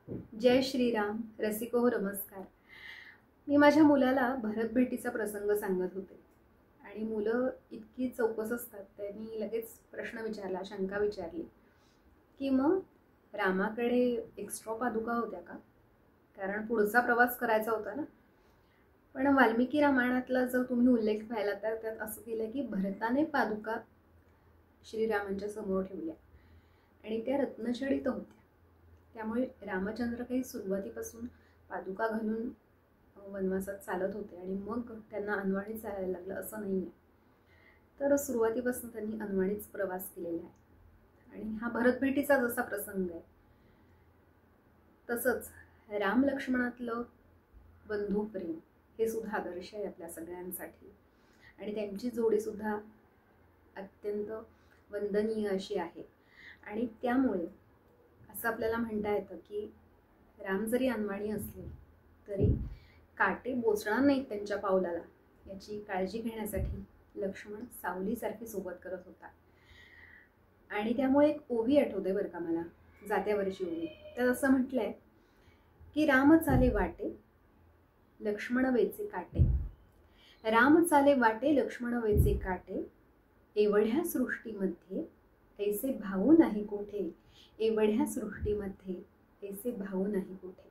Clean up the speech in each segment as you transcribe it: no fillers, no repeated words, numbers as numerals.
जय श्रीराम रसिको हो नमस्कार। मी माझ्या मुलाला भरत भेटीचा प्रसंग सांगत होते आणि मुलं इतकी चौकस असतात, त्यांनी लगेच प्रश्न विचारला, शंका विचारली की मग रामाकडे एक्स्ट्रा पादुका होत्या का? कारण पुढचा प्रवास करायचा होता ना। पण वाल्मिकी रामायणातला जर तुम्ही उल्लेख पाहिला तर त्यात असं केलं की भरताने पादुका श्रीरामांच्या समोर ठेवल्या आणि त्या रत्नजडित होत्या। त्यामुळे रामचंद्र काही सुरुवातीपासून पादुका घालून वनवासात चालत होते आणि मग त्यांना अनवाणी चालायला लागलं असं नाहीये। तर सुरुवातीपासून त्यांनी अनवाणीच प्रवास केलेला आहे आणि हा भरत भेटीचा जसा प्रसंग आहे तसंच राम लक्ष्मणातलं बंधू प्रेम हे सुद्धा आदर्श आहे आपल्या सगळ्यांसाठी आणि त्यांची जोडी सुद्धा अत्यंत वंदनीय अशी आहे। आणि त्यामुळे असं आपल्याला म्हणता येतं की राम जरी अनवाणी असले तरी काटे बोचणार नाहीत त्यांच्या पावलाला याची काळजी घेण्यासाठी लक्ष्मण सावलीसारखी सोबत करत होता। आणि त्यामुळे एक ओवी आठवते बरं का मला, जात्यावरची ओवी। तर असं म्हटलंय की राम चाले वाटे लक्ष्मण वेचे काटे, राम चाले वाटे लक्ष्मण वेचे काटे, एवढ्या सृष्टीमध्ये ऐसे भाऊ नाही कोठे, एवढ्या सृष्टीमध्ये ऐसे भाऊ नाही कोठे।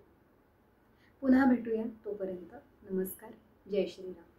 पुन्हा भेटूया, तोपर्यंत नमस्कार, जय श्रीराम।